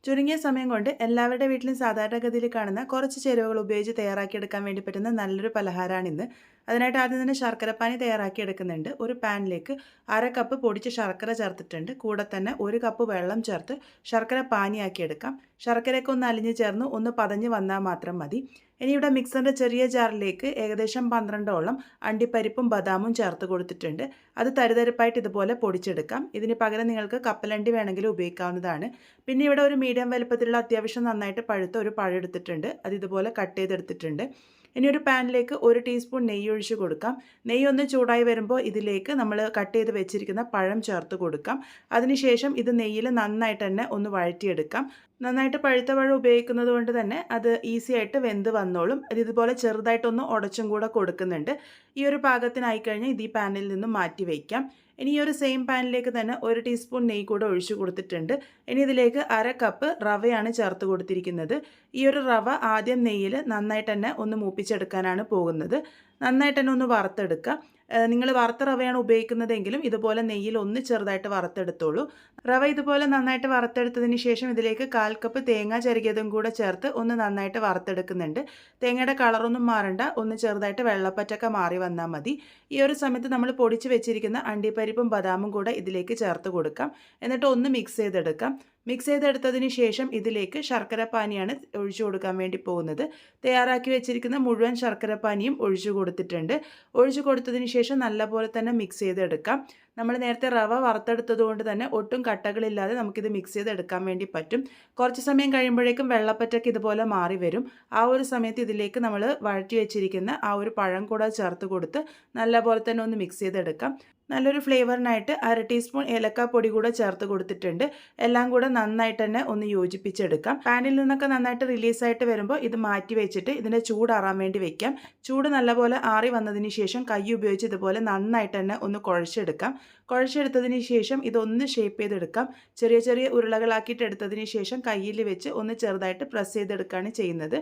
ചുരുങ്ങിയ സമയം കൊണ്ട് എല്ലാവരുടെ വീട്ടിലും സാധാരണഗതിയിൽ കാണുന്ന കുറച്ച് ചേരുവകൾ ഉപയോഗിച്ച് തയ്യാറാക്കിയെടുക്കാൻ വേണ്ടി പറ്റുന്ന നല്ലൊരു പലഹാരമാണിന്ന്. അതിനായിട്ട് ആദ്യം തന്നെ ശർക്കരപ്പാനി തയ്യാറാക്കിയെടുക്കുന്നുണ്ട്. ഒരു പാനിലേക്ക് 1/2 കപ്പ് പൊടിച്ച ശർക്കര ചേർത്തിട്ടുണ്ട്. കൂടെ തന്നെ 1 കപ്പ് വെള്ളം ചേർത്ത് ശർക്കര പാനിയാക്കിയെടുക്കാം. ശർക്കരയൊക്കെ ഒന്ന് അലിഞ്ഞ് ചേർന്ന് ഒന്ന് പതഞ്ഞ് വന്നാൽ മാത്രം മതി. ഇനി ഇവിടെ മിക്സറിൻ്റെ ചെറിയ ജാറിലേക്ക് ഏകദേശം 12ഓളം അണ്ടിപ്പരിപ്പും ബദാമും ചേർത്ത് കൊടുത്തിട്ടുണ്ട്. അത് തരിതരിപ്പായിട്ട് ഇതുപോലെ പൊടിച്ചെടുക്കാം. ഇതിന് പകരം നിങ്ങൾക്ക് കപ്പലണ്ടി വേണമെങ്കിലും ഉപയോഗിക്കാവുന്നതാണ്. പിന്നെ ഇവിടെ ഒരു മീഡിയം വലുപ്പത്തിലുള്ള അത്യാവശ്യം നന്നായിട്ട് പഴുത്ത ഒരു പഴം എടുത്തിട്ടുണ്ട്. അത് ഇതുപോലെ കട്ട് ചെയ്തെടുത്തിട്ടുണ്ട്. ഇനി ഒരു പാനിലേക്ക് 1 ടീസ്പൂൺ നെയ്യ് ഒഴിച്ച് കൊടുക്കാം. നെയ്യ് ഒന്ന് ചൂടായി വരുമ്പോൾ ഇതിലേക്ക് നമ്മൾ കട്ട് ചെയ്ത് വെച്ചിരിക്കുന്ന പഴം ചേർത്ത് കൊടുക്കാം. അതിനുശേഷം ഇത് നെയ്യിൽ നന്നായിട്ട് തന്നെ ഒന്ന് വഴറ്റിയെടുക്കാം. നന്നായിട്ട് പഴുത്ത പഴം ഉപയോഗിക്കുന്നത് കൊണ്ട് തന്നെ അത് ഈസി ആയിട്ട് വെന്ത് വന്നോളും. അത് ഇതുപോലെ ചെറുതായിട്ടൊന്ന് ഉടച്ചും കൂടെ കൊടുക്കുന്നുണ്ട്. ഈ ഒരു പാകത്തിനായി കഴിഞ്ഞാൽ ഇത് ഈ പാനിൽ നിന്നും മാറ്റി വയ്ക്കാം. ഇനി ഈ ഒരു സെയിം പാനിലേക്ക് തന്നെ 1 ടീസ്പൂൺ നെയ്യ് കൂടെ ഒഴിച്ചു കൊടുത്തിട്ടുണ്ട്. ഇനി ഇതിലേക്ക് 1/2 കപ്പ് റവയാണ് ചേർത്ത് കൊടുത്തിരിക്കുന്നത്. ഈ ഒരു റവ ആദ്യം നെയ്യിൽ നന്നായിട്ട് തന്നെ ഒന്ന് മൂപ്പിച്ചെടുക്കാനാണ് പോകുന്നത്. നന്നായിട്ട് തന്നെ ഒന്ന് വറുത്തെടുക്കുക. നിങ്ങൾ വറുത്ത റവയാണ് ഉപയോഗിക്കുന്നതെങ്കിലും ഇതുപോലെ നെയ്യിൽ ഒന്ന് ചെറുതായിട്ട് വറുത്തെടുത്തോളൂ. റവ ഇതുപോലെ നന്നായിട്ട് വറുത്തെടുത്തതിന് ശേഷം ഇതിലേക്ക് 1/4 കപ്പ് തേങ്ങ ചിരകിയതും കൂടെ ചേർത്ത് ഒന്ന് നന്നായിട്ട് വറുത്തെടുക്കുന്നുണ്ട്. തേങ്ങയുടെ കളറൊന്നും മാറണ്ട, ഒന്ന് ചെറുതായിട്ട് വെള്ളപ്പറ്റൊക്കെ മാറി വന്നാൽ മതി. ഈ ഒരു സമയത്ത് നമ്മൾ പൊടിച്ച് വെച്ചിരിക്കുന്ന അണ്ടിപ്പരിപ്പും ബദാമും കൂടെ ഇതിലേക്ക് ചേർത്ത് കൊടുക്കാം. എന്നിട്ട് ഒന്ന് മിക്സ് ചെയ്തെടുക്കാം. മിക്സ് ചെയ്തെടുത്തതിന് ശേഷം ഇതിലേക്ക് ശർക്കരപ്പാനിയാണ് ഒഴിച്ചു കൊടുക്കാൻ വേണ്ടി പോകുന്നത്. തയ്യാറാക്കി വെച്ചിരിക്കുന്ന മുഴുവൻ ശർക്കരപ്പാനിയും ഒഴിച്ചു കൊടുത്തിട്ടുണ്ട്. ഒഴിച്ചു കൊടുത്തതിന് ശേഷം നല്ലപോലെ തന്നെ മിക്സ് ചെയ്തെടുക്കാം. നമ്മൾ നേരത്തെ റവ വറുത്തെടുത്തത് കൊണ്ട് തന്നെ ഒട്ടും കട്ടകളില്ലാതെ നമുക്കിത് മിക്സ് ചെയ്തെടുക്കാൻ വേണ്ടി പറ്റും. കുറച്ച് സമയം കഴിയുമ്പോഴേക്കും വെള്ളപ്പറ്റൊക്കെ ഇതുപോലെ മാറി വരും. ആ ഒരു സമയത്ത് ഇതിലേക്ക് നമ്മൾ വഴറ്റി വെച്ചിരിക്കുന്ന ആ ഒരു പഴം കൂടെ ചേർത്ത് കൊടുത്ത് നല്ലപോലെ തന്നെ ഒന്ന് മിക്സ് ചെയ്തെടുക്കാം. നല്ലൊരു ഫ്ലേവറിനായിട്ട് 1/2 ടീസ്പൂൺ ഏലക്കാപ്പൊടി കൂടെ ചേർത്ത് കൊടുത്തിട്ടുണ്ട്. എല്ലാം കൂടെ നന്നായിട്ട് തന്നെ ഒന്ന് യോജിപ്പിച്ചെടുക്കാം. പാനിൽ നിന്നൊക്കെ നന്നായിട്ട് റിലീസായിട്ട് വരുമ്പോൾ ഇത് മാറ്റി വെച്ചിട്ട് ഇതിൻ്റെ ചൂടാറാൻ വേണ്ടി വെക്കാം. ചൂട് നല്ലപോലെ ആറി വന്നതിന് ശേഷം കൈ ഉപയോഗിച്ച് ഇതുപോലെ നന്നായിട്ട് തന്നെ ഒന്ന് കുഴച്ചെടുക്കാം. കുഴച്ചെടുത്തതിന് ശേഷം ഇതൊന്ന് ഷേപ്പ് ചെയ്തെടുക്കാം. ചെറിയ ചെറിയ ഉരുളകളാക്കിയിട്ട് എടുത്തതിന് ശേഷം കയ്യിൽ വെച്ച് ഒന്ന് ചെറുതായിട്ട് പ്രസ് ചെയ്തെടുക്കുകയാണ് ചെയ്യുന്നത്.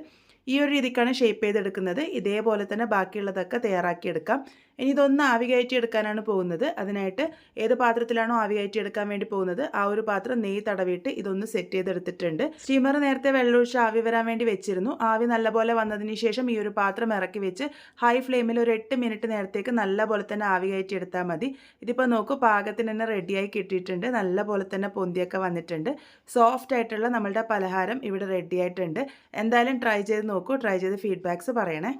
ഈ ഒരു രീതിക്കാണ് ഷേപ്പ് ചെയ്തെടുക്കുന്നത്. ഇതേപോലെ തന്നെ ബാക്കിയുള്ളതൊക്കെ തയ്യാറാക്കിയെടുക്കാം. ഇനി ഇതൊന്ന് ആവി കയറ്റി എടുക്കാനാണ് പോകുന്നത്. അതിനായിട്ട് ഏത് പാത്രത്തിലാണോ ആവി കയറ്റി എടുക്കാൻ വേണ്ടി പോകുന്നത് ആ ഒരു പാത്രം നെയ്യ് തടവിയിട്ട് ഇതൊന്ന് സെറ്റ് ചെയ്തെടുത്തിട്ടുണ്ട്. സ്റ്റീമർ നേരത്തെ വെള്ളമൊഴിച്ച് ആവി വരാൻ വേണ്ടി വെച്ചിരുന്നു. ആവി നല്ലപോലെ വന്നതിന് ശേഷം ഈ ഒരു പാത്രം ഇറക്കി വെച്ച് ഹൈ ഫ്ലെയിമിൽ ഒരു 8 മിനിറ്റ് നേരത്തേക്ക് നല്ലപോലെ തന്നെ ആവി കയറ്റി എടുത്താൽ മതി. ഇതിപ്പോൾ നോക്കൂ, പാകത്തിന് തന്നെ റെഡിയായി കിട്ടിയിട്ടുണ്ട്. നല്ലപോലെ തന്നെ പൊന്തിയൊക്കെ വന്നിട്ടുണ്ട്. സോഫ്റ്റ് ആയിട്ടുള്ള നമ്മളുടെ പലഹാരം ഇവിടെ റെഡി ആയിട്ടുണ്ട്. എന്തായാലും ട്രൈ ചെയ്ത് നോക്കൂ. ട്രൈ ചെയ്ത് ഫീഡ്ബാക്ക്സ് പറയണേ.